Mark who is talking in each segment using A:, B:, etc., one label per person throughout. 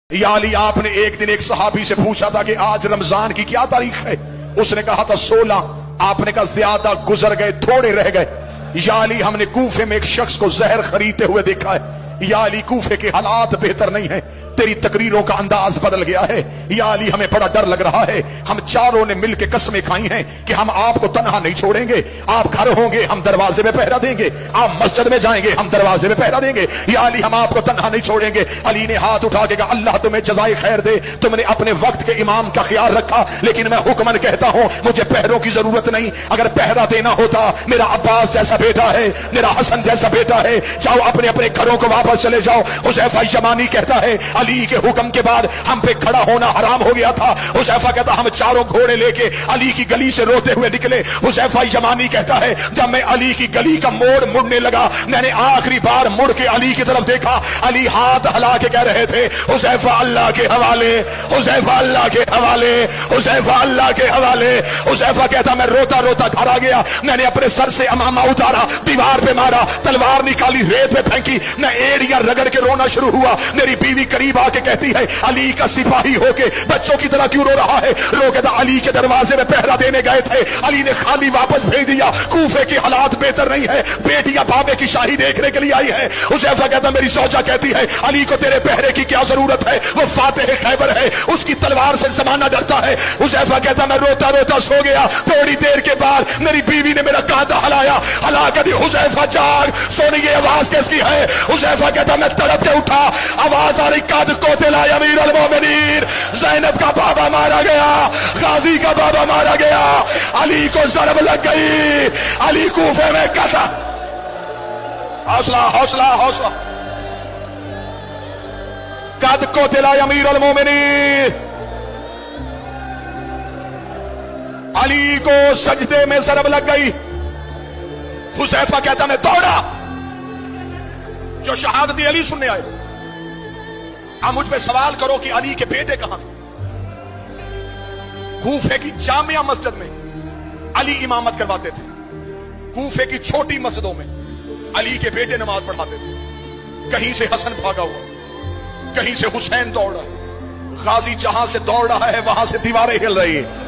A: या अली, आपने एक दिन एक सहाबी से पूछा था कि आज रमजान की क्या तारीख है? उसने कहा था 16। आपने कहा ज्यादा गुजर गए, थोड़े रह गए। या अली, हमने कूफे में एक शख्स को जहर खरीदते हुए देखा है। या अली, कूफे के हालात बेहतर नहीं है, तेरी तकरीरों का अंदाज बदल गया है। या अली, हमें बड़ा डर लग रहा है। हम चारों ने मिलकर कसमें खाई हैं कि हम आपको तन्हा नहीं छोड़ेंगे। आप घर होंगे, हम दरवाजे में पहरा देंगे। आप मस्जिद में जाएंगे, हम दरवाजे में पहरा देंगे। या अली, हम आपको तन्हा नहीं छोड़ेंगे। अली ने हाथ उठा के कहा, अल्लाह तुम्हें जज़ाए खैर दे, तुमने अपने वक्त के इमाम का ख्याल रखा, लेकिन मैं हुक्मन कहता हूं, मुझे पहरों की जरूरत नहीं। अगर पहरा देना होता, मेरा अब्बास जैसा बेटा है, मेरा हसन जैसा बेटा है, जाओ अपने अपने घरों को वापस चले जाओ। हुज़ैफा यमानी कहता है, अली के हुक्म के बाद हम पे खड़ा होना हराम हो गया था। हुज़ैफा कहता, हम चारों घोड़े लेके अली की गली से रोते हुए निकले। हुज़ैफा यमानी कहता है, जब मैं अली की गली का मोड़ मुड़ने लगा, मैंने आखिरी बार मुड़ के अली की तरफ देखा। अली हाथ हिला के कह रहे थे, हुज़ैफा अल्लाह के हवाले, हुज़ैफा अल्लाह के हवाले, हुज़ैफा अल्लाह के हवाले। हुज़ैफा कहता, मैं रोता रोता घर आ गया। मैंने अपने सर से अमामा उतारा, दीवार पे मारा, तलवार निकाली, रेत पे फेंकी, मैं एड़ियां रगड़ के रोना शुरू हुआ। मेरी बीवी करीब आके कहती है, अली का सिपाही होके बच्चों की तरह क्यों रो रहा है? लोग कहता, अली के दरवाजे में पहरा देने गए थे, अली ने खाली वापस भेज दिया। कूफे की हालात बेहतर नहीं है, बेटियां बाबे की शाही देखने के लिए आई है। हुज़ैफा कहता, मेरी सौजा कहती है, अली को तेरे पहरे की क्या जरूरत है? वो फातेह खैबर है, उसकी तलवार से जमाना डरता है। हुज़ैफा कहता, मैं रोता रोता सो गया। थोड़ी देर के बाद मेरी बीवी ने मेरा कांधा हलाया, हला कर दी, हुज़ैफा जाग, सोने की आवाज किसकी है? हुज़ैफा कहता, मैं तड़प के उठा, आवाज आ रही, कद कोतिला अमीर अल मोमिनीन, ज़ैनब का बाबा मारा गया, गाजी का बाबा मारा गया, अली को ज़रब लग गई, अली कूफे में कता। हौसला हौसला हौसला। कद कोतिला अमीर अल मोमिनीन, अली को सजदे में ज़रब लग गई। हुज़ैफा कहता, मैं दौड़ा, जो शहादत अली सुनने आए। आप मुझ पे सवाल करो कि अली के बेटे कहां थे? कूफे की जामिया मस्जिद में अली इमामत करवाते थे। कूफे की छोटी मस्जिदों में अली के बेटे नमाज पढ़ाते थे। कहीं से हसन भागा हुआ, कहीं से हुसैन दौड़ रहा है, गाजी जहां से दौड़ रहा है वहां से दीवारें हिल रही है।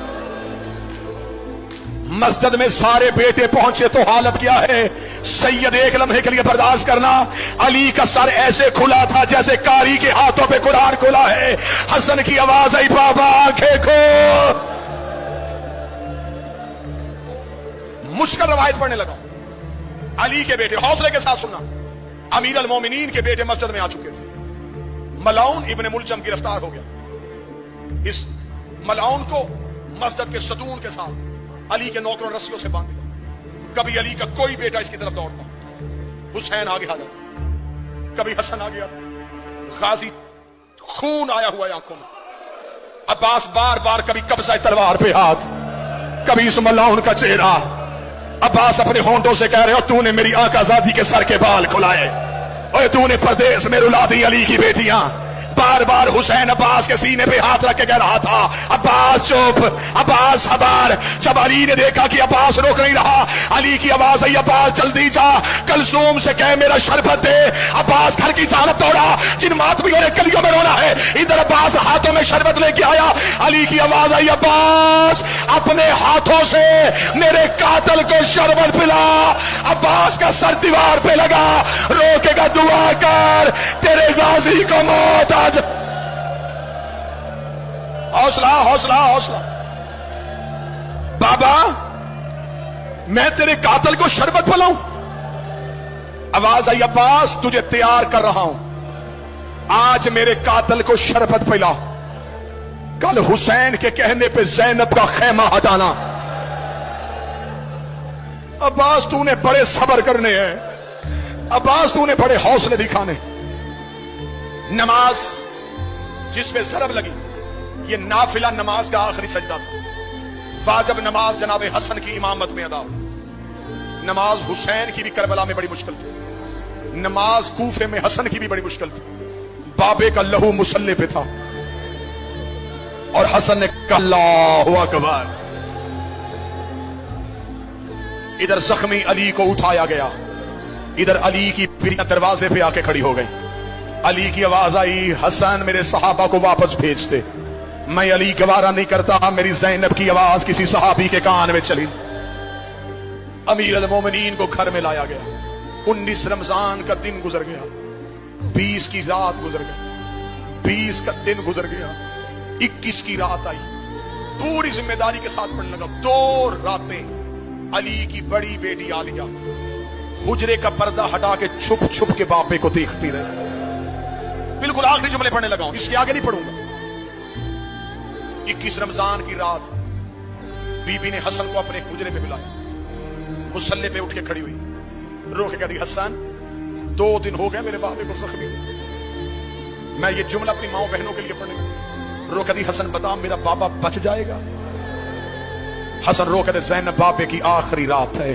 A: मस्जिद में सारे बेटे पहुंचे तो हालत क्या है? सैयद एक लम्हे के लिए बर्दाश्त करना, अली का सर ऐसे खुला था जैसे कारी के हाथों पे कुरान खुला है। हसन की आवाज आई, बाबा आंखें खोल। मुश्किल रवायत पढ़ने लगा। अली के बेटे, हौसले के साथ सुनना, अमीर अल मोमिनीन के बेटे मस्जिद में आ चुके थे। मलाउन इब्ने मुलजम गिरफ्तार हो गया। इस मलाउन को मस्जिद के सतून के साथ अली के नौकरों रस्सियों से बांध दिया। कभी अली का कोई बेटा इसकी तरफ दौड़ता, हुसैन आगे आ जाता, कभी हसन आ गया था, गाजी खून आया हुआ आंखों में, अब्बास बार बार कभी कब्जा तलवार पे हाथ, कभी इस मलाउन का चेहरा। अब्बास अपने होंठों से कह रहे हो, तूने मेरी आकाज़ादी के सर के बाल खुलाए, और तूने परदेश में रुला दी अली की बेटियां। बार बार हुसैन अब्बास के सीने पे हाथ रख के कह रहा था, अब्बास चुप, अब्बास खबर। जब अली ने देखा कि अब्बास रोक नहीं रहा, अली की आवाज आई, अब्बास जल्दी जा, कलसूम से कह मेरा शरबत दे। अब्बास घर की जानब दौड़ा, जिन मातमियों ने गलियों में रोना है, इधर अब्बास हाथों में शरबत लेके आया। अली की आवाज आई, अब्बास अपने हाथों से मेरे कातल को शरबत पिला। अब्बास का सर दीवार पे लगा, रोकेगा दुआ कर, तेरे गाजी को मौत आ। हौसला हौसला हौसला। बाबा, मैं तेरे कातल को शरबत पिलाऊं? आवाज आई, अब्बास तुझे तैयार कर रहा हूं, आज मेरे कातल को शरबत पिला, कल हुसैन के कहने पे ज़ैनब का खेमा हटाना। अब्बास तूने बड़े सब्र करने हैं, अब्बास तूने बड़े हौसले दिखाने। नमाज जिसमें ज़रब लगी, ये नाफिला नमाज का आखिरी सजदा था। वाजिब नमाज जनाब हसन की इमामत में अदा हुई। नमाज हुसैन की भी करबला में बड़ी मुश्किल थी, नमाज कूफे में हसन की भी बड़ी मुश्किल थी। बाबे का लहू मुसल्ले पे था और हसन ने कहा अल्लाहु अकबर। इधर जख्मी अली को उठाया गया, इधर अली की बीवियां दरवाजे पे आके खड़ी हो गई। अली की आवाज आई, हसन मेरे सहाबा को वापस भेज दे। मैं अली गवारा नहीं करता मेरी ज़ैनब की आवाज किसी सहाबी के कान में चली। अमीर अल मोमिनीन को घर में लाया गया। 19 रमजान का दिन गुजर गया, 20 की रात गुजर गई, 20 का दिन गुजर गया, 21 की रात आई। पूरी जिम्मेदारी के साथ पढ़ने लगा। 2 रातें अली की बड़ी बेटी आलिया हुजरे का पर्दा हटा के छुप छुप के बापे को देखती रही। बिल्कुल आखिरी जुमले पढ़ने लगा हूं, इसके आगे नहीं पढ़ूंगा। 21 रमजान की रात बीबी ने हसन को अपने हुजरे में बुलाया। मुसल्ले पे उठ के खड़ी हुई, रो के कहती, हसन 2 दिन हो गए मेरे बाबे को जख्मी हुए। मैं ये जुमला अपनी माओ बहनों के लिए पढ़ने लगा। रो कहती, हसन बता मेरा बाबा बच जाएगा? हसन रो कहते, ज़ैनब बाबे की आखिरी रात है।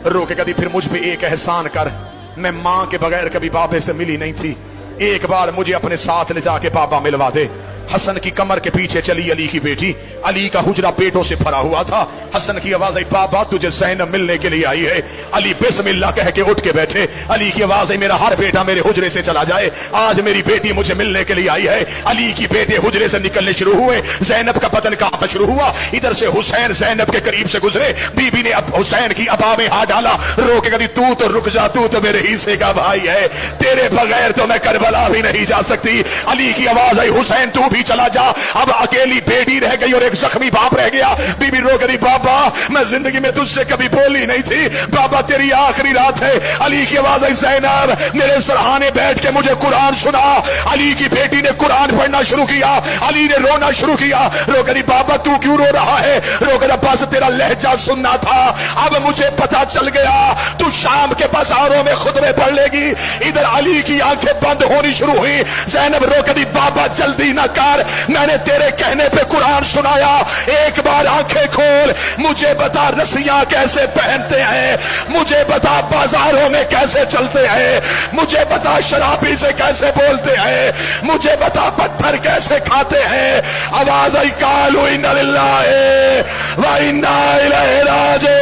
A: रो के कहती, फिर मुझ पे एक एहसान कर, मैं मां के बगैर कभी बाबे से मिली नहीं थी, एक बार मुझे अपने साथ ले जाके बाबा मिलवा दे। हसन की कमर के पीछे चली अली की बेटी। अली का हुजरा पेटों से भरा हुआ था। हसन की आवाज आई, बाबा तुझे ज़ैनब मिलने के लिए आई है। अली बिस्मिल्लाह कह के उठ के बैठे। अली की आवाज आई, मेरा हर बेटा मेरे हुजरे से चला जाए, आज मेरी बेटी मुझे मिलने के लिए आई है। अली की बेटे हुजरे से निकलने शुरू हुए। ज़ैनब का बदन कांपना शुरू हुआ। इधर से हुसैन ज़ैनब के करीब से गुजरे। बीबी ने अब हुसैन की अबा में हाथ डाला। रो के कभी, तू तो रुक जा, तू तो मेरे हिस्से का भाई है, तेरे बगैर तो मैं करबला भी नहीं जा सकती। अली की आवाज आई, हुसैन तू चला जा। अब अकेली बेटी रह गई और एक जख्मी बाप रह गया। बीबी रो गई, बाबा मैं जिंदगी में तुझसे कभी बोली नहीं थी, बाबा तेरी आखिरी रात है। अली की आवाज आई, ज़ैनब मेरे सरहाने बैठ के मुझे कुरान सुना। अली की बेटी ने कुरान पढ़ना शुरू किया। अली ने रोना शुरू किया। रो गई, बाबा तू क्यों रो रहा है? रो गई, अब्बा से तेरा लहजा सुनना था, अब मुझे पता चल गया तू शाम के बाजारों में खुतबे पढ़ लेगी। इधर अली की आंखें बंद होनी शुरू हुई। ज़ैनब रो गई, बाबा जल्दी ना कर, मैंने तेरे कहने पे कुरान सुनाया, एक बार आंखें खोल, मुझे बता रस्सियां कैसे पहनते हैं, मुझे बता बाजारों में कैसे चलते हैं, मुझे बता शराबी से कैसे बोलते हैं, मुझे बता पत्थर कैसे खाते हैं। आवाज आई, कालू इन्ना लिल्लाहि व इन्ना इलैहि राजिऊन।